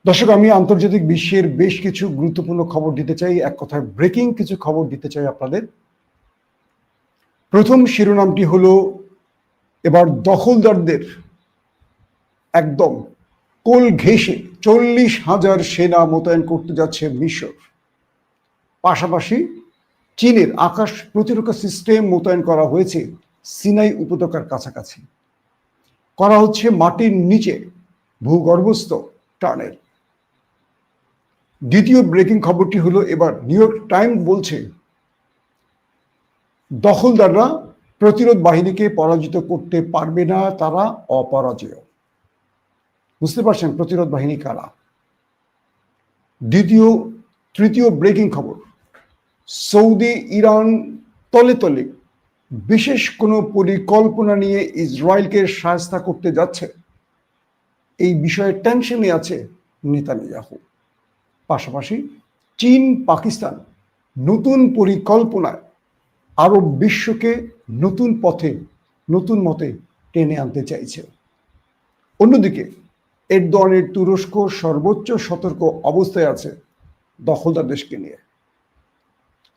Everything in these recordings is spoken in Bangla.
দর্শক, আমি আন্তর্জাতিক বিশ্বের বেশ কিছু গুরুত্বপূর্ণ খবর দিতে চাই, এক কথায় ব্রেকিং কিছু খবর দিতে চাই আপনাদের। প্রথম শিরোনামটি হলো, এবার দখলদারদের একদম কোল ঘেঁষে 40,000 সেনা মোতায়েন করতে যাচ্ছে মিশর। পাশাপাশি চীনের আকাশ প্রতিরক্ষা সিস্টেম মোতায়েন করা হয়েছে সিনাই উপত্যকার কাছাকাছি। করা হচ্ছে মাটির নিচে ভূগর্ভস্থ টানেল। দ্বিতীয় ব্রেকিং খবরটি হলো, এবার নিউ ইয়র্ক টাইমস বলছে দখলদাররা প্রতিরোধ বাহিনীকে পরাজিত করতে পারবে না, তারা অপরাজেয়। বুঝতে পারছেন প্রতিরোধ বাহিনী কারা? তৃতীয় ব্রেকিং খবর, সৌদি ইরান তলে তলে বিশেষ কোনো পরিকল্পনা নিয়ে ইসরায়েলকে সহায়তা করতে যাচ্ছে, এই বিষয়ে টেনশনে আছে নেতানিয়াহু। পাশাপাশি চীন পাকিস্তান নতুন পরিকল্পনায় আরব বিশ্বকে নতুন পথে নতুন মতে টেনে আনতে চাইছে। অন্যদিকে এরদোয়ানের তুরস্ক সর্বোচ্চ সতর্ক অবস্থায় আছে দখলদার দেশকে নিয়ে।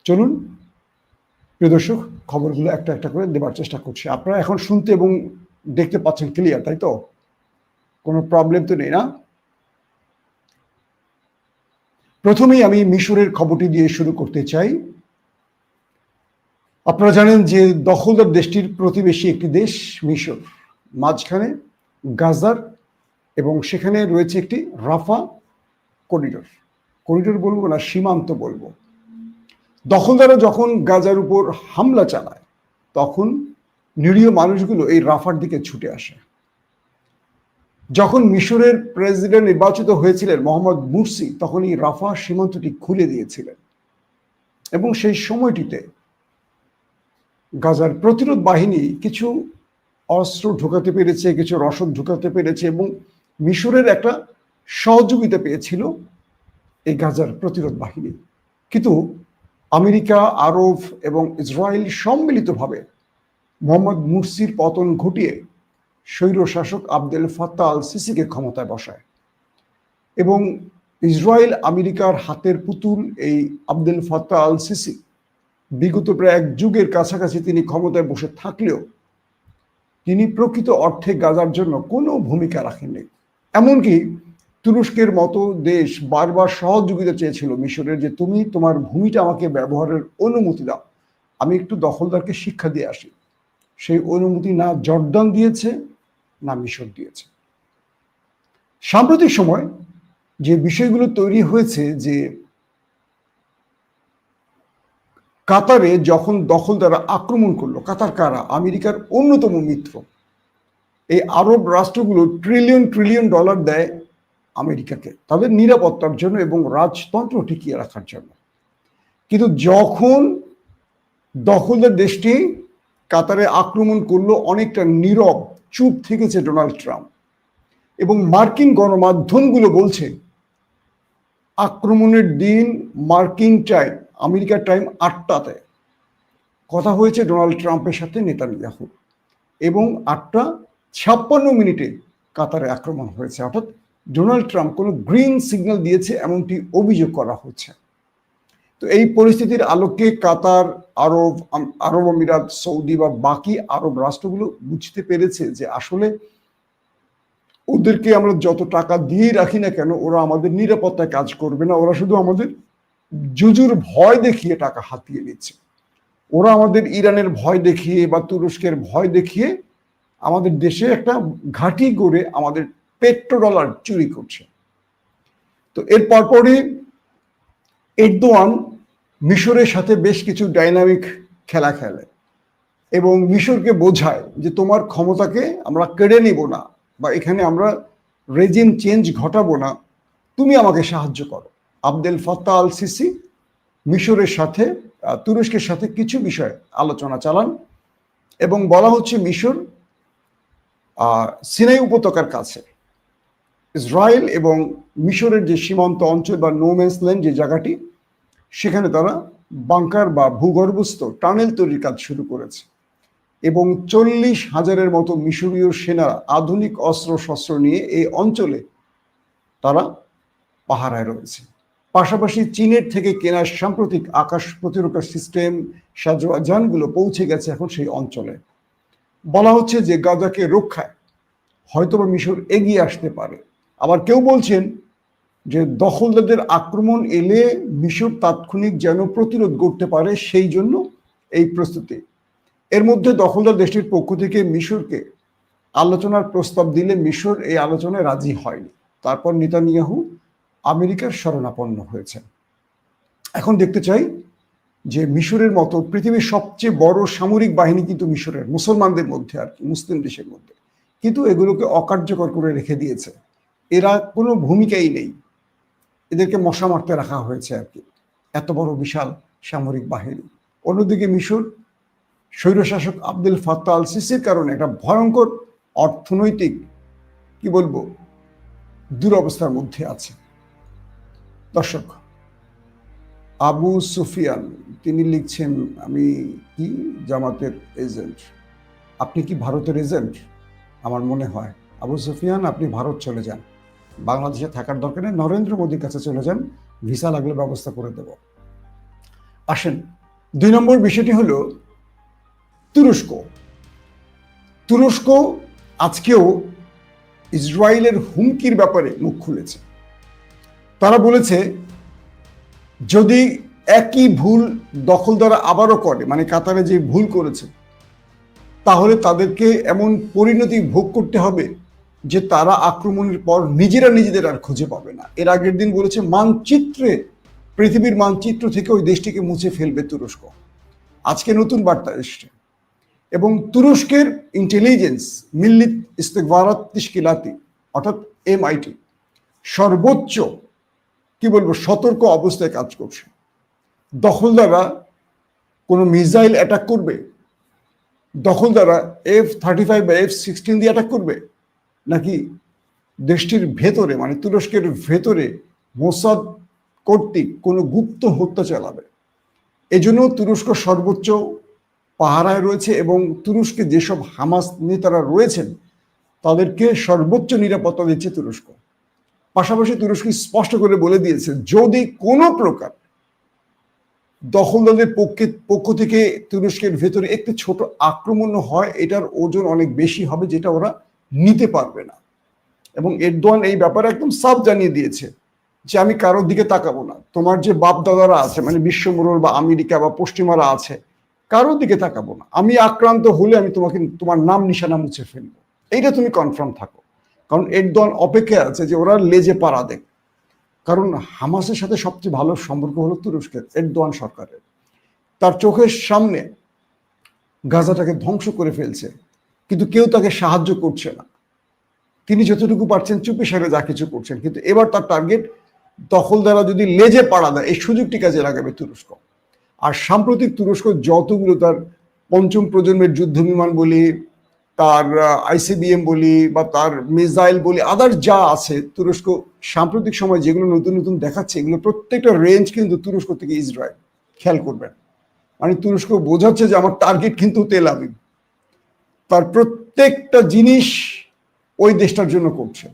চলুন প্রিয় দর্শক, খবরগুলো একটা একটা করে দেবার চেষ্টা করছি। আপনারা এখন শুনতে এবং দেখতে পাচ্ছেন ক্লিয়ার, তাই তো? কোনো প্রবলেম তো নেই না? প্রথমেই আমি মিশরের খবরটি দিয়ে শুরু করতে চাই। আপনারা জানেন যে দখলদার দেশটির প্রতিবেশী একটি দেশ মিশর, মাঝখানে গাজার এবং সেখানে রয়েছে একটি রাফা করিডোর বলবো না, সীমান্ত বলবো। দখলদাররা যখন গাজার উপর হামলা চালায় তখন নিরীহ মানুষগুলো এই রাফার দিকে ছুটে আসে। যখন মিশরের প্রেসিডেন্ট নির্বাচিত হয়েছিলেন মোহাম্মদ মুরসি, তখন এই রাফা সীমান্তটি খুলে দিয়েছিলেন এবং সেই সময়টিতে গাজার প্রতিরোধ বাহিনী কিছু অস্ত্র ঢোকাতে পেরেছে, কিছু রসদ ঢোকাতে পেরেছে এবং মিশরের একটা সহযোগিতা পেয়েছিল এই গাজার প্রতিরোধ বাহিনী। কিন্তু আমেরিকা, আরব এবং ইসরায়েল সম্মিলিতভাবে মোহাম্মদ মুরসির পতন ঘটিয়ে স্বৈরশাসক আবদেল ফাত্তাহ আল সিসিকে ক্ষমতায় বসায় এবং ইসরায়েল আমেরিকার হাতের পুতুল এই আবদেল ফাত্তাহ আল সিসি বিগত প্রায় এক যুগের কাছাকাছি তিনি ক্ষমতায় বসে থাকলেও তিনি প্রকৃত অর্থে গাজার জন্য কোনো ভূমিকা রাখেননি। এমনকি তুরস্কের মতো দেশ বারবার সহযোগিতা চেয়েছিল মিশরের, যে তুমি তোমার ভূমিটা আমাকে ব্যবহারের অনুমতি দাও, আমি একটু দখলদারকে শিক্ষা দিয়ে আসি। সেই অনুমতি না জর্দান দিয়েছে না মিশর দিয়েছে। সাম্প্রতিক সময় যে বিষয়গুলো তৈরি হয়েছে, যে কাতারে যখন দখলদাররা আক্রমণ করলো, কাতার কারা? আমেরিকার অন্যতম মিত্র। এই আরব রাষ্ট্রগুলো ট্রিলিয়ন ডলার দেয় আমেরিকাকে তাদের নিরাপত্তার জন্য এবং রাজতন্ত্র টিকিয়ে রাখার জন্য। কিন্তু যখন দখলদার দেশটি কাতারে আক্রমণ করলো, অনেকটা নীরব চুপ থেকেছে ডোনাল্ড ট্রাম্প এবং মার্কিন গণমাধ্যমগুলো বলছে আক্রমণের দিন মার্কিন টাইম, আমেরিকার টাইম 8টাতে কথা হয়েছে ডোনাল্ড ট্রাম্পের সাথে নেতানিয়াহু এবং 8:56 কাতারে আক্রমণ হয়েছে। অর্থাৎ ডোনাল্ড ট্রাম্প কোনো গ্রিন সিগন্যাল দিয়েছে এমনটি অভিযোগ করা হচ্ছে। তো এই পরিস্থিতির আলোকে কাতার, আরব আমিরাত, সৌদি বা বাকি আরব রাষ্ট্রগুলো বুঝতে পেরেছে যে আসলে ওদেরকে আমরা যত টাকা দিয়ে রাখি না কেন, ওরা আমাদের নিরাপত্তায় কাজ করবে না, ওরা শুধু আমাদের জুজুর ভয় দেখিয়ে টাকা হাতিয়ে নিচ্ছে। ওরা আমাদের ইরানের ভয় দেখিয়ে বা তুরস্কের ভয় দেখিয়ে আমাদের দেশে একটা ঘাঁটি গড়ে আমাদের পেট্রোডলার চুরি করছে। তো এর পরপরই এরদোয়ান মিশরের সাথে বেশ কিছু ডাইনামিক খেলা খেলে এবং মিশরকে বোঝায় যে তোমার ক্ষমতাকে আমরা কেড়ে নিব না বা এখানে আমরা রেজিম চেঞ্জ ঘটাবো না, তুমি আমাকে সাহায্য করো। আবদেল ফাত্তাহ আল সিসি মিশরের সাথে তুরস্কের সাথে কিছু বিষয়ে আলোচনা চালান এবং বলা হচ্ছে মিশর সিনাই উপত্যকার কাছে ইসরায়েল এবং মিশরের যে সীমান্ত অঞ্চল বা নো ম্যানস ল্যান্ড যে জায়গাটি, সেখানে তারা বাংকার বা ভূগর্ভস্থ টানেল তৈরির কাজ শুরু করেছে এবং 40,000-এর মতো মিশরীয় সেনা আধুনিক অস্ত্র শস্ত্র নিয়ে এই অঞ্চলে তারা পাহারায় রয়েছে। পাশাপাশি চীনের থেকে কেনা সাম্প্রতিক আকাশ প্রতিরক্ষা সিস্টেম যানগুলো পৌঁছে গেছে এখন সেই অঞ্চলে। বলা হচ্ছে যে গাজাকে রক্ষায় হয়তোবা মিশর এগিয়ে আসতে পারে। আবার কেউ বলছেন যে দখলদারদের আক্রমণ এলে মিশর তাৎক্ষণিক যেন প্রতিরোধ করতে পারে, সেই জন্য এই প্রস্তুতি। এর মধ্যে দখলদার দেশটির পক্ষ থেকে মিশরকে আলোচনার প্রস্তাব দিলে মিশর এই আলোচনায় রাজি হয়নি। তারপর নেতানিয়াহু আমেরিকার শরণাপন্ন হয়েছেন। এখন দেখতে চাই যে মিশরের মতো পৃথিবীর সবচেয়ে বড় সামরিক বাহিনী কিন্তু মিশরের, মুসলমানদের মধ্যে আর কি, মুসলিম দেশের মধ্যে, কিন্তু এগুলোকে অকার্যকর করে রেখে দিয়েছে। এরা কোনো ভূমিকাই নেই, এদেরকে মশা মারতে রাখা হয়েছে আর কি, এত বড় বিশাল সামরিক বাহিনী। অন্যদিকে মিশর স্বৈরশাসক আব্দুল ফাত্তাহ আল সিসির কারণে একটা ভয়ঙ্কর অর্থনৈতিক কি বলবো দুরবস্থার মধ্যে আছে। দর্শক, আবু সুফিয়ান তিনি লিখছেন, আমি কি জামাতের এজেন্ট? আপনি কি ভারতের এজেন্ট? আমার মনে হয় আবু সুফিয়ান আপনি ভারত চলে যান, বাংলাদেশে থাকার দরকার নেই, নরেন্দ্র মোদীর কাছে চলে যান, ভিসা লাগলে ব্যবস্থা করে দেব। আসেন, 2 নম্বর বিষয়টি হলো তুরস্ক। তুরস্ক আজকেও ইসরায়েলের হুমকির ব্যাপারে মুখ খুলেছে। তারা বলেছে যদি একই ভুল দখলদাররা আবারও করে, মানে কাতারে যে ভুল করেছে, তাহলে তাদেরকে এমন পরিণতি ভোগ করতে হবে যে তারা আক্রমণের পর নিজেরা নিজেদের আর খুঁজে পাবে না। এর আগের দিন বলেছে মানচিত্রে, পৃথিবীর মানচিত্র থেকে ওই দেশটিকে মুছে ফেলবে তুরস্ক। আজকে নতুন বার্তা এসছে এবং তুরস্কের ইন্টেলিজেন্স মিল্লিত ইস্তেকবারাত তিশকিলাতি অর্থাৎ MIT সর্বোচ্চ কি বলবো সতর্ক অবস্থায় কাজ করছে। দখলদাররা কোনো মিসাইল অ্যাটাক করবে, দখলদাররা F-35 বা F-16 দিয়ে অ্যাটাক করবে, নাকি দেশটির ভেতরে মানে তুরস্কের ভেতরে মোসাদ কর্তৃক কোনো গুপ্ত হত্যা চালাবে। এজন্য তুরস্ক সর্বোচ্চ পাহারায় রয়েছে এবং তুরস্কে যেসব হামাস নেতারা রয়েছেন তাদেরকে সর্বোচ্চ নিরাপত্তা দিচ্ছে তুরস্ক। পাশাপাশি তুরস্ক স্পষ্ট করে বলে দিয়েছে যদি কোনো প্রকার দখলদারদের পক্ষ থেকে তুরস্কের ভেতরে একটি ছোট আক্রমণ হয়, এটার ওজন অনেক বেশি হবে, যেটা ওরা নিতে পারবে না। এবং এরদোয়ান এই ব্যাপারে একদম সাফ জানিয়ে দিয়েছে যে আমি কারোর দিকে তাকাবো না, তোমার যে বাপ দাদারা আছে মানে বিশ্বমোড়ল বা আমেরিকা বা পশ্চিমারা আছে, কারোর দিকে তাকাবো না, আমি আক্রান্ত হলে আমি তোমাকে তোমার নাম নিশানা মুছে ফেলবো, এইটা তুমি কনফার্ম থাকো। কারণ এরদোয়ান অপেক্ষায় আছে যে ওরা লেজে পাড়া দেখ। কারণ হামাসের সাথে সবচেয়ে ভালো সম্পর্ক হলো তুরস্কের, এরদোয়ান সরকারের। তার চোখের সামনে গাজাটাকে ধ্বংস করে ফেলছে, কিন্তু কেউ তাকে সাহায্য করছে না। তিনি যতটুকু পারছেন চুপি সারে যা কিছু করছেন, কিন্তু এবার তার টার্গেট দখলদাররা যদি লেজে পাড়া দেয় এই সুযোগটি কাজে লাগাবে তুরস্ক। আর সাম্প্রতিক তুরস্ক যতগুলো তার পঞ্চম প্রজন্মের যুদ্ধ বিমান বলি, তার ICBM বলি বা তার মিসাইল বলি, আদার যা আছে, তুরস্ক সাম্প্রতিক সময় যেগুলো নতুন নতুন দেখাচ্ছে এগুলো প্রত্যেকটা রেঞ্জ কিন্তু তুরস্ক থেকে ইসরায়েল। খেয়াল করবেন, মানে তুরস্ক বোঝাচ্ছে যে আমার টার্গেট কিন্তু তেল আবিব। তার প্রত্যেকটা জিনিস ওই দেশটার জন্য করছে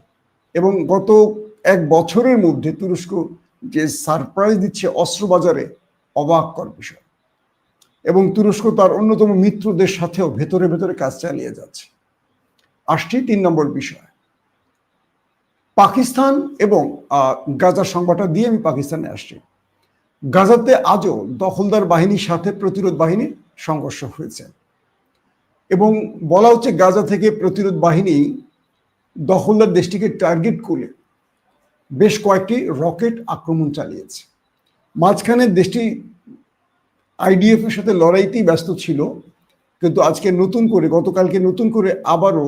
এবং গত 1 বছরের মধ্যে তুরস্ক যে সারপ্রাইজ দিচ্ছে অস্ত্র বাজারে, অবাক কর বিষয়। এবং তুরস্ক তার অন্যতম মিত্রদের সাথেও ভেতরে ভেতরে কাজ চালিয়ে যাচ্ছে। আসছি 3 নম্বর বিষয়, পাকিস্তান এবং গাজার সংবাদটা দিয়ে আমি পাকিস্তানে আসছি। গাজাতে আজও দখলদার বাহিনীর সাথে প্রতিরোধ বাহিনীর সংঘর্ষ হয়েছে এবং বলা হচ্ছে গাজা থেকে প্রতিরোধ বাহিনী দখলদার দেশটিকে টার্গেট করে বেশ কয়েকটি রকেট আক্রমণ চালিয়েছে। মাঝখানে দেশটি IDF এর সাথে লড়াইতেই ব্যস্ত ছিল, কিন্তু আজকে নতুন করে গতকালকে নতুন করে আবারও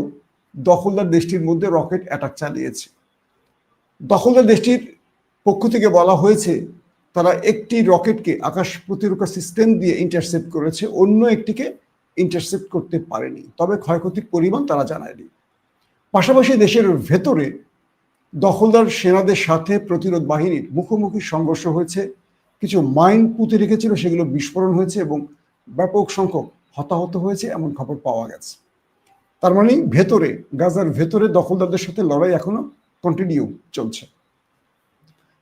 দখলদার দেশটির মধ্যে রকেট অ্যাটাক চালিয়েছে। দখলদার দেশটির পক্ষ থেকে বলা হয়েছে তারা একটি রকেটকে আকাশ প্রতিরক্ষা সিস্টেম দিয়ে ইন্টারসেপ্ট করেছে, অন্য একটিকে ইন্টারসেপ্ট করতে পারেনি, তবে ক্ষয়ক্ষতির পরিমাণ তারা জানায়নি। পাশাপাশি দেশের ভেতরে দখলদার সেনাদের সাথে প্রতিরোধ বাহিনীর মুখোমুখি সংঘর্ষ হয়েছে, কিছু মাইন পুঁতে রেখেছিল সেগুলো বিস্ফোরণ হয়েছে এবং ব্যাপক সংখ্যক হতাহত হয়েছে এমন খবর পাওয়া গেছে। তার মানে ভেতরে গাজার ভেতরে দখলদারদের সাথে লড়াই এখনো কন্টিনিউ চলছে।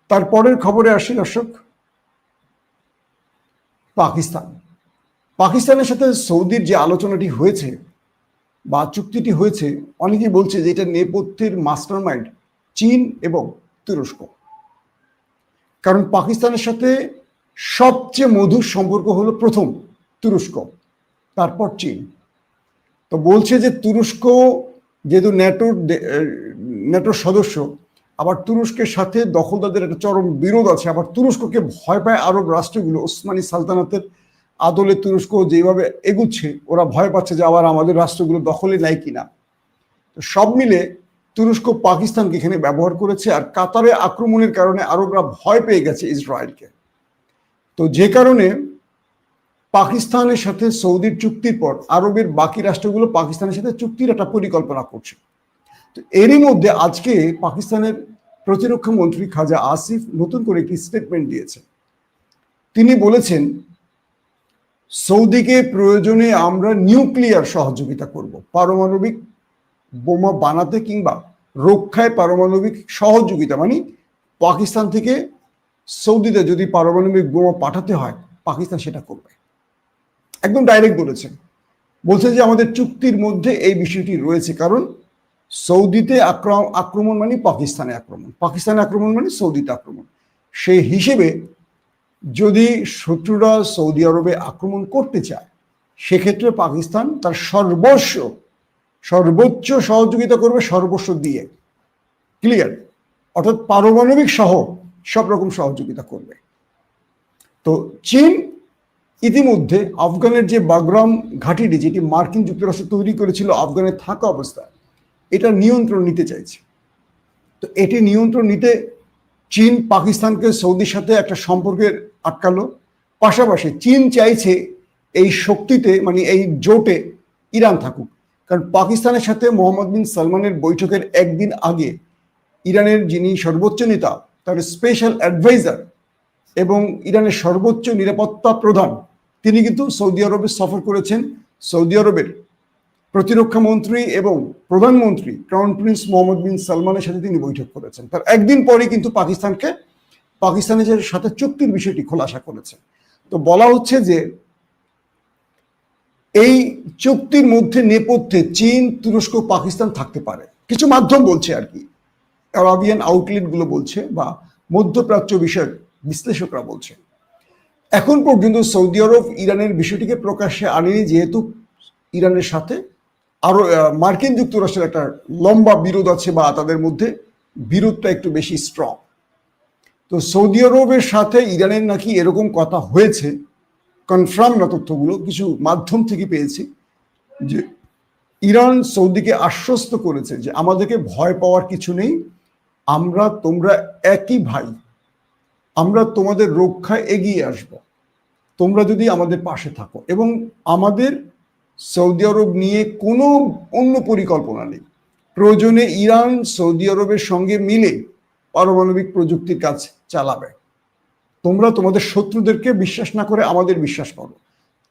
তারপরের খবরে আসি দর্শক, পাকিস্তানের সাথে সৌদির যে আলোচনাটি হয়েছে বা চুক্তিটি হয়েছে, অনেকেই বলছে যে এটা নেপথ্যের মাস্টারমাইন্ড চীন এবং তুরস্ক। কারণ পাকিস্তানের সাথে সবচেয়ে মধুর সম্পর্ক হলো প্রথম তুরস্ক, তারপর চীন। তো বলছে যে তুরস্ক যেহেতু ন্যাটোর সদস্য, আবার তুরস্কের সাথে দখলদারদের একটা চরম বিরোধ আছে, আবার তুরস্ককে ভয় পায় আরব রাষ্ট্রগুলো। ওসমানী সালতানাতের আদলে তুরস্ক যেভাবে এগুচ্ছে, ওরা ভয় পাচ্ছে যে আবার আমাদের রাষ্ট্রগুলো দখলে নেয় কিনা। তো সব মিলে তুরস্ক পাকিস্তানকে এখানে ব্যবহার করেছে, আর কাতারে আক্রমণের কারণে আরবরা ভয় পেয়ে গেছে ইসরায়েলকে। তো যে কারণে পাকিস্তানের সাথে সৌদির চুক্তির পর আরবের বাকি রাষ্ট্রগুলো পাকিস্তানের সাথে চুক্তির একটা পরিকল্পনা করছে। তো এরই মধ্যে আজকে পাকিস্তানের প্রতিরক্ষা মন্ত্রী খাজা আসিফ নতুন করে একটি স্টেটমেন্ট দিয়েছে। তিনি বলেছেন, সৌদিকে প্রয়োজনে আমরা নিউক্লিয়ার সহযোগিতা করব, পারমাণবিক বোমা বানাতে কিংবা রক্ষায় পারমাণবিক সহযোগিতা, মানে পাকিস্তান থেকে সৌদিতে যদি পারমাণবিক বোমা পাঠাতে হয় পাকিস্তান সেটা করবে। একদম ডাইরেক্ট বলেছেন, বলছে যে আমাদের চুক্তির মধ্যে এই বিষয়টি রয়েছে। কারণ সৌদিতে আক্রমণ মানে পাকিস্তানে আক্রমণ, পাকিস্তানে আক্রমণ মানে সৌদিতে আক্রমণ। সেই হিসেবে যদি শত্রুরা সৌদি আরবে আক্রমণ করতে চায়, সেক্ষেত্রে পাকিস্তান তার সর্বোচ্চ সহযোগিতা করবে, সর্বস্ব দিয়ে। ক্লিয়ার? অর্থাৎ পারমাণবিক সহ সব রকম সহযোগিতা করবে। তো চীন ইতিমধ্যে আফগানের যে বাগরাম ঘাঁটিটি, যেটি মার্কিন যুক্তরাষ্ট্র তৈরি করেছিল আফগানে থাকা অবস্থায়, এটা নিয়ন্ত্রণ নিতে চাইছে। তো এটি নিয়ন্ত্রণ নিতে চীন পাকিস্তানকে সৌদির সাথে একটা সম্পর্কের আটকালো। পাশাপাশি চীন চাইছে এই শক্তিতে, মানে এই জোটে ইরান থাকুক। কারণ পাকিস্তানের সাথে মোহাম্মদ বিন সালমানের বৈঠকের একদিন আগে ইরানের যিনি সর্বোচ্চ নেতা, তার স্পেশাল অ্যাডভাইজার এবং ইরানের সর্বোচ্চ নিরাপত্তা প্রধান, তিনি কিন্তু সৌদি আরবে সফর করেছেন। সৌদি আরবের প্রতিরক্ষা মন্ত্রী এবং প্রধানমন্ত্রী ক্রাউন প্রিন্স মোহাম্মদ বিন সালমানের সাথে তিনি বৈঠক করেছেন। তার একদিন পরে কিন্তু পাকিস্তানের সাথে চুক্তির বিষয়টি খোলাসা করেছেন। তো বলা হচ্ছে যে এই চুক্তির মধ্যে নেপথ্যে চীন, তুরস্ক, পাকিস্তান থাকতে পারে। কিছু মাধ্যম বলছে আর কি, আরাবিয়ান আউটলেট গুলো বলছে বা মধ্যপ্রাচ্য বিষয়ক বিশ্লেষকরা বলছে। এখন পর্যন্ত সৌদি আরব ইরানের বিষয়টিকে প্রকাশ্যে আনেনি, যেহেতু ইরানের সাথে আরো মার্কিন যুক্তরাষ্ট্রের একটা লম্বা বিরোধ আছে, বা তাদের মধ্যে বিরোধটা একটু বেশি স্ট্রং। তো সৌদি আরবের সাথে ইরানের নাকি এরকম কথা হয়েছে, কনফার্ম না তথ্যগুলো, কিছু মাধ্যম থেকে পেয়েছি, যে ইরান সৌদিকে আশ্বস্ত করেছে যে আমাদেরকে ভয় পাওয়ার কিছু নেই, তোমরা একই ভাই, আমরা তোমাদের রক্ষায় এগিয়ে আসব, তোমরা যদি আমাদের পাশে থাকো। এবং আমাদের সৌদি আরব নিয়ে কোনো অন্য পরিকল্পনা নেই। প্রয়োজনে ইরান সৌদি আরবের সঙ্গে মিলে পারমাণবিক প্রযুক্তির কাজ চালাবে। তোমরা তোমাদের শত্রুদেরকে বিশ্বাস না করে আমাদের বিশ্বাস করো।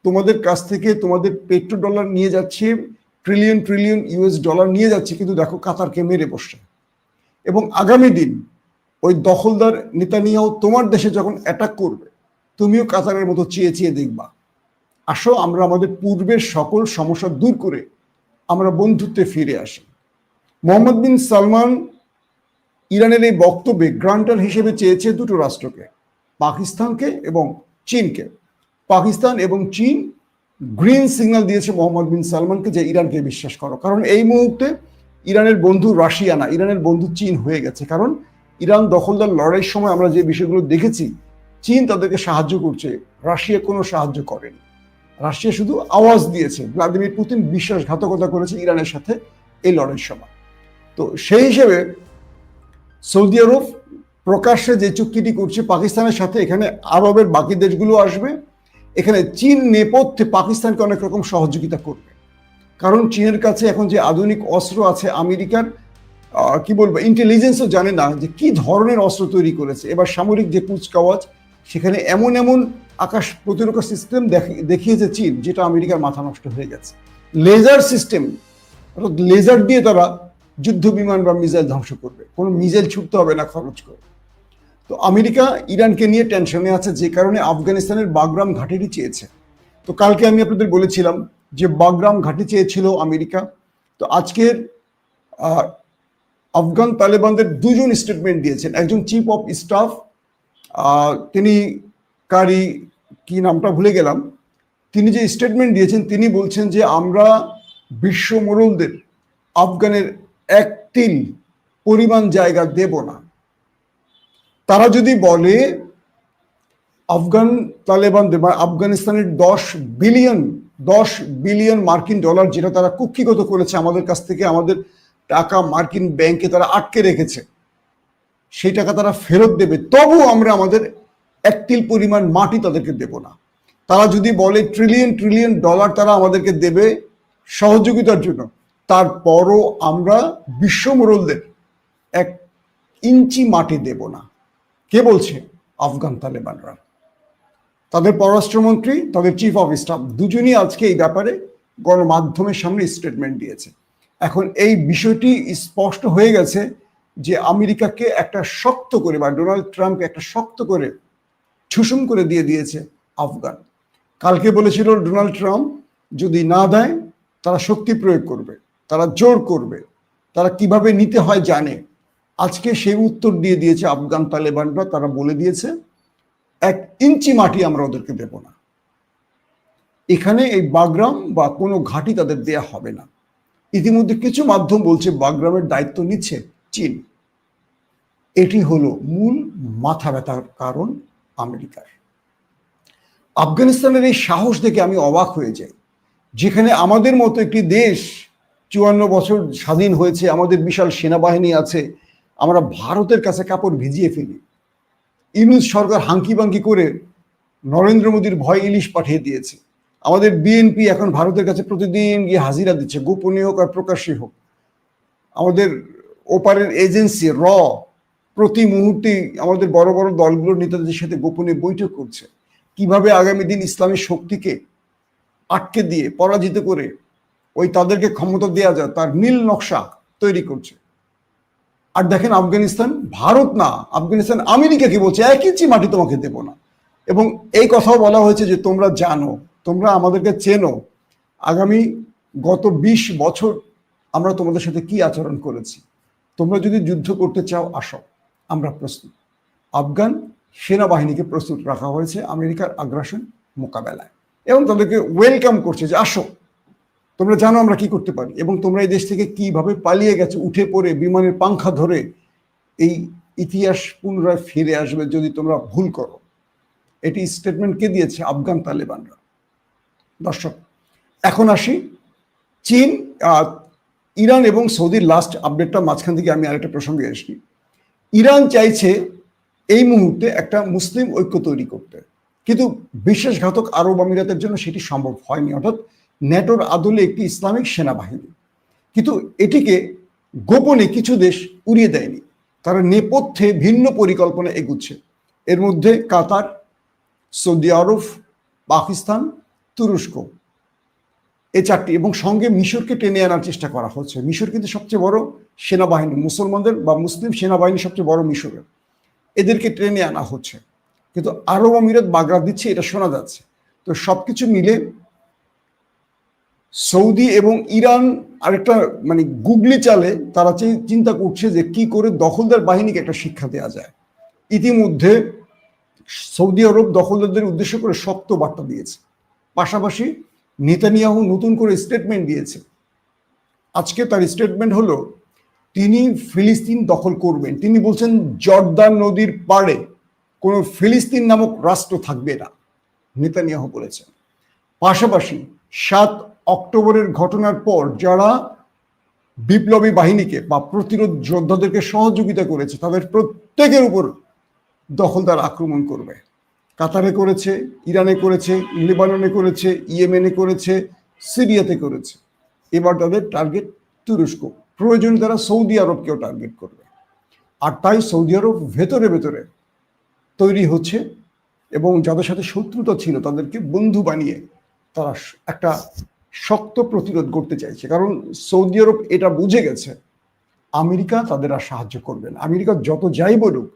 তোমাদের কাছ থেকে তোমাদের পেট্রো ডলার নিয়ে যাচ্ছে, ট্রিলিয়ন ট্রিলিয়ন ইউএস ডলার নিয়ে যাচ্ছে, কিন্তু দেখো কাতারকে মেরে বসছে। এবং আগামী দিন ওই দখলদার নেতানিয়াহু তোমার দেশে যখন অ্যাটাক করবে, তুমিও কাতারের মতো চেয়ে চেয়ে দেখবা। আসো, আমরা আমাদের পূর্বের সকল সমস্যা দূর করে আমরা বন্ধুত্বে ফিরে আসি। মোহাম্মদ বিন সালমান ইরানের এই বক্তব্যে গ্রান্টার হিসেবে চেয়েছে দুটো রাষ্ট্রকে, পাকিস্তানকে এবং চীনকে। পাকিস্তান এবং চীন গ্রিন সিগন্যাল দিয়েছে মোহাম্মদ বিন সালমানকে যে ইরানকে বিশ্বাস করো। কারণ এই মুহূর্তে ইরানের বন্ধু রাশিয়া না, ইরানের বন্ধু চীন হয়ে গেছে। কারণ ইরান দখলদার লড়াইয়ের সময় আমরা যে বিষয়গুলো দেখেছি, চীন তাদেরকে সাহায্য করছে, রাশিয়া কোনো সাহায্য করেনি। রাশিয়া শুধু আওয়াজ দিয়েছে। ভ্লাদিমির পুতিন বিশ্বাসঘাতকতা করেছে ইরানের সাথে এই লড়াইয়ের সময়। তো সেই হিসেবে সৌদি আরব প্রকাশ্যে যে চুক্তিটি করছে পাকিস্তানের সাথে, এখানে আরবের বাকি দেশগুলো আসবে। এখানে চীন নেপথ্যে পাকিস্তানকে অনেক রকম সহযোগিতা করবে। কারণ চীনের কাছে এখন যে আধুনিক অস্ত্র আছে, আমেরিকার কি বলবো ইন্টেলিজেন্সও জানে না যে কি ধরনের অস্ত্র তৈরি করেছে। এবার সামরিক যে কুচকাওয়াজ, সেখানে এমন এমন আকাশ প্রতিরক্ষা সিস্টেম দেখিয়েছে চীন, যেটা আমেরিকার মাথা নষ্ট হয়ে গেছে। লেজার সিস্টেম, অর্থাৎ লেজার দিয়ে তারা যুদ্ধ বিমান বা মিসাইল ধ্বংস করবে, কোনো মিসাইল ছুটতে হবে না খরচ করে। তো আমেরিকা ইরানকে নিয়ে টেনশনে আছে, যে কারণে আফগানিস্তানের বাগরাম ঘাঁটিটি চেয়েছে। তো কালকে আমি আপনাদের বলেছিলাম যে বাগরাম ঘাঁটি চেয়েছিল আমেরিকা। তো আজকের আফগান তালেবানদের দুজন স্টেটমেন্ট দিয়েছেন। একজন চিফ অফ স্টাফ, তিনি কারি, কি নামটা ভুলে গেলাম, তিনি যে স্টেটমেন্ট দিয়েছেন তিনি বলছেন যে আমরা বিশ্ব মোড়লদের আফগানের এক তিল পরিমাণ জায়গা দেব না। তারা যদি বলে আফগান তালেবানদের বা আফগানিস্তানের 10 বিলিয়ন মার্কিন ডলার যেটা তারা কুক্ষিগত করেছে আমাদের কাছ থেকে, আমাদের টাকা মার্কিন ব্যাংকে তারা আটকে রেখেছে, সেই টাকা তারা ফেরত দেবে, তবু আমরা আমাদের এক তিল পরিমাণ মাটি তাদেরকে দেব না। তারা যদি বলে ট্রিলিয়ন ট্রিলিয়ন ডলার তারা আমাদেরকে দেবে সহযোগিতার জন্য, তারপরও আমরা বিশ্ব মোড়লদের 1 ইঞ্চি মাটি দেব না। কে বলছে? আফগান তালেবানরা। তাদের পররাষ্ট্রমন্ত্রী, তাদের চিফ অফ স্টাফ দুজনই আজকে এই ব্যাপারে গণমাধ্যমের সামনে স্টেটমেন্ট দিয়েছে। এখন এই বিষয়টি স্পষ্ট হয়ে গেছে যে আমেরিকাকে একটা শক্ত করে, বা ডোনাল্ড ট্রাম্পকে একটা শক্ত করে ছুসুম করে দিয়ে দিয়েছে আফগান। কালকে বলেছিল ডোনাল্ড ট্রাম্প যদি না দেয় তারা শক্তি প্রয়োগ করবে, তারা জোর করবে, তারা কিভাবে নিতে হয় জানে। আজকে সেই উত্তর দিয়ে দিয়েছে আফগান তালেবানরা। তারা বলে দিয়েছে 1 ইঞ্চি মাটি আমরা ওদেরকে দেব না। এখানে এই বাগরাম বা কোনো ঘাঁটি তাদের দেয়া হবে না। ইতিমধ্যে কিছু মাধ্যম বলছে বাগরামের দায়িত্ব নিচ্ছে চীন। এটি হলো মূল মাথা ব্যথার কারণ আমেরিকার। আফগানিস্তানের এই সাহস দেখে আমি অবাক হয়ে যাই, যেখানে আমাদের মতো একটি দেশ 54 বছর স্বাধীন হয়েছে, আমাদের বিশাল সেনাবাহিনী আছে, আমরা ভারতের কাছে কাপড় ভিজিয়ে ফেলি। ইউনূস সরকার হাঙ্কি বাঙ্কি করে নরেন্দ্র মোদীর ভয় ইলিশ পাঠিয়ে দিয়েছে। আমাদের বিএনপি এখন ভারতের কাছে প্রতিদিন গিয়ে হাজিরা দিচ্ছে, গোপনীয় হোক আর প্রকাশ্যে হোক। আমাদের ওপারের এজেন্সি প্রতি মুহূর্তে আমাদের বড় বড় দলগুলোর নেতাদের সাথে গোপনে বৈঠক করছে, কিভাবে আগামী দিন ইসলামী শক্তিকে আটকে দিয়ে পরাজিত করে ওই তাদেরকে ক্ষমতা দেওয়া যায় তার নীল নকশা তৈরি করছে। আর দেখেন আফগানিস্তান, ভারত না, আফগানিস্তান আমেরিকাকে বলছে 1 ইঞ্চি মাটি তোমাকে দেব না। এবং এই কথাও বলা হয়েছে যে তোমরা জানো, তোমরা আমাদেরকে চেনো, আগামী গত 20 বছর আমরা তোমাদের সাথে কি আচরণ করেছি, তোমরা যদি যুদ্ধ করতে চাও আসো, আমরা প্রস্তুত। আফগান সেনাবাহিনীকে প্রস্তুত রাখা হয়েছে আমেরিকার আগ্রাসন মোকাবেলায়, এবং তাদেরকে ওয়েলকাম করছে যে আসো, তোমরা জানো আমরা কি করতে পারি, এবং তোমরা এই দেশ থেকে কিভাবে পালিয়ে গেছো উঠে পড়ে বিমানের পাংখা ধরে, এই ইতিহাস পুনরায় ফিরে আসবে যদি তোমরা ভুল করো। এটি স্টেটমেন্ট কে দিয়েছে? আফগান তালেবানরা। দর্শক, এখন আসি চীন, ইরান এবং সৌদির লাস্ট আপডেটটা মাঝখান থেকে আমি আরেকটা প্রসঙ্গে আসি। ইরান চাইছে এই মুহূর্তে একটা মুসলিম ঐক্য তৈরি করতে, কিন্তু বিশ্বাসঘাতক আরব আমিরাতের জন্য সেটি সম্ভব হয়নি, অর্থাৎ ন্যাটোর আদলে একটি ইসলামিক সেনাবাহিনী। কিন্তু এটিকে গোপনে কিছু দেশ উড়িয়ে দেয়নি, তারা নেপথ্যে ভিন্ন পরিকল্পনা এগুচ্ছে। এর মধ্যে কাতার, সৌদি আরব, পাকিস্তান, তুরস্ক, এই 4টি, এবং সঙ্গে মিশরকে টেনে আনার চেষ্টা করা হচ্ছে। মিশর কিন্তু সবচেয়ে বড় সেনাবাহিনী, মুসলমানদের বা মুসলিম সেনাবাহিনী সবচেয়ে বড় মিশরের, এদেরকে টেনে আনা হচ্ছে। কিন্তু আরব আমিরাত বাগড়া দিচ্ছে, এটা শোনা যাচ্ছে। তো সবকিছু মিলে সৌদি এবং ইরান আরেকটা মানে গুগলি চালে তারা চিন্তা করছে যে কি করে দখলদার বাহিনীকে একটা শিক্ষা দেওয়া যায়। ইতিমধ্যে সৌদি আরব দখলদারদের উদ্দেশ্য করে শক্ত বার্তা দিয়েছে, পাশাপাশি নেতানিয়াহু নতুন করে স্টেটমেন্ট দিয়েছে। আজকে তার স্টেটমেন্ট হলো তিনি ফিলিস্তিন দখল করবেন। তিনি বলছেন জর্দান নদীর পাড়ে কোনো ফিলিস্তিন নামক রাষ্ট্র থাকবে না, নেতানিয়াহু বলেছেন। পাশাপাশি 7 অক্টোবরের ঘটনার পর যারা বিপ্লবী বাহিনীকে বা প্রতিরোধ যোদ্ধাদেরকে সহযোগিতা করেছে তাদের প্রত্যেকের উপর দখলদার আক্রমণ করবে। কাতারে করেছে, ইরানে করেছে, লেবাননে করেছে, ইয়েমেনে করেছে, সিরিয়াতে করেছে। এবার তাদের টার্গেট তুরস্ক, প্রয়োজনে তারা সৌদি আরবকেও টার্গেট করবে। আর তাই সৌদি আরব ভেতরে ভেতরে তৈরি হচ্ছে, এবং যাদের সাথে শত্রুতা ছিল তাদেরকে বন্ধু বানিয়ে তারা একটা শক্ত প্রতিরোধ করতে চাইছে। কারণ সৌদি আরব এটা বুঝে গেছে আমেরিকা তাদের আর সাহায্য করবে না। আমেরিকা যত যাই বলুক,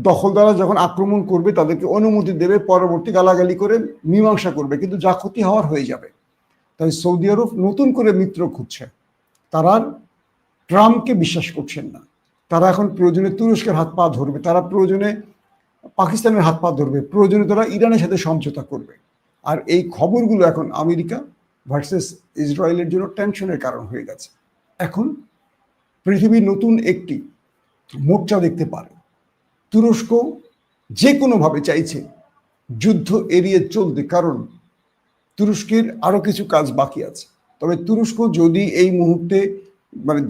দখলদাররা যখন আক্রমণ করবে তাদেরকে অনুমতি দেবে, পরবর্তী গালাগালি করে মীমাংসা করবে, কিন্তু যা ক্ষতি হওয়ার হয়ে যাবে। তাই সৌদি আরব নতুন করে মিত্র খুঁজছে। তারা ট্রাম্পকে বিশ্বাস করছেন না। তারা এখন প্রয়োজনে তুরস্কের হাত পা ধরবে, তারা প্রয়োজনে পাকিস্তানের হাত পা ধরবে, প্রয়োজনে তারা ইরানের সাথে সমঝোতা করবে। আর এই খবরগুলো এখন আমেরিকা ভার্সেস ইসরায়েলের জন্য টেনশনের কারণ হয়ে গেছে। এখন পৃথিবীর নতুন একটি মোর্চা দেখতে পারে। তুরস্ক যে কোনোভাবে চাইছে যুদ্ধ এড়িয়ে চলতে, কারণ তুরস্কের আরো কিছু কাজ বাকি আছে। তবে তুরস্ক যদি এই মুহূর্তে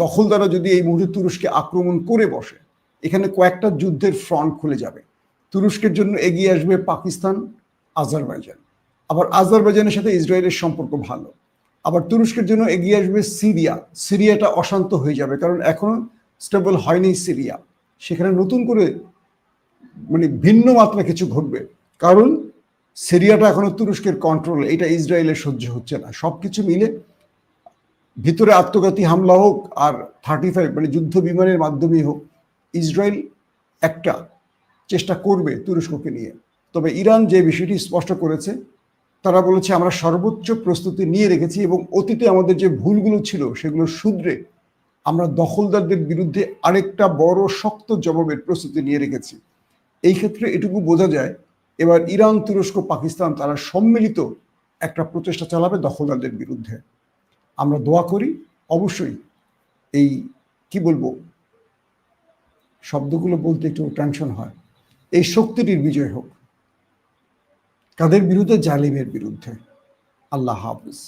দখলদাররা যদি এই মুহূর্তে তুরস্কে আক্রমণ করে বসে, এখানে কয়েকটা যুদ্ধের ফ্রন্ট খুলে যাবে। তুরস্কের জন্য এগিয়ে আসবে পাকিস্তান, আজারবাইজান। আবার আজারবাইজানের সাথে ইসরায়েলের সম্পর্ক ভালো। আবার তুরস্কের জন্য এগিয়ে আসবে সিরিয়া। সিরিয়াটা অশান্ত হয়ে যাবে, কারণ এখনো স্টেবল হয়নি সিরিয়া। সেখানে নতুন করে ভিন্ন মাত্রা কিছু ঘটবে, কারণ সিরিয়াটা এখনো তুরস্কের কন্ট্রোল, এটা ইসরায়েলের সহ্য হচ্ছে না। সবকিছু মিলে ভিতরে আত্মঘাতী হামলা হোক আর 35 যুদ্ধ বিমানের মাধ্যমেই হোক, ইসরায়েল একটা চেষ্টা করবে তুরস্ককে নিয়ে। তবে ইরান যে বিষয়টি স্পষ্ট করেছে, তারা বলেছে আমরা সর্বোচ্চ প্রস্তুতি নিয়ে রেখেছি এবং অতীতে আমাদের যে ভুলগুলো ছিল সেগুলো শুধরে আমরা দখলদারদের বিরুদ্ধে আরেকটা বড় শক্ত জবাবের প্রস্তুতি নিয়ে রেখেছি। এই ক্ষেত্রে এটুকু বোঝা যায় এবার ইরান, তুরস্ক, পাকিস্তান তারা সম্মিলিত একটা প্রচেষ্টা চালাবে দখলদারদের বিরুদ্ধে। আমরা দোয়া করি অবশ্যই এই শব্দগুলো বলতে একটু টেনশন হয়, এই শক্তিটির বিজয় হোক। কাদের বিরুদ্ধে? জালিমের বিরুদ্ধে। আল্লাহ হাফিজ।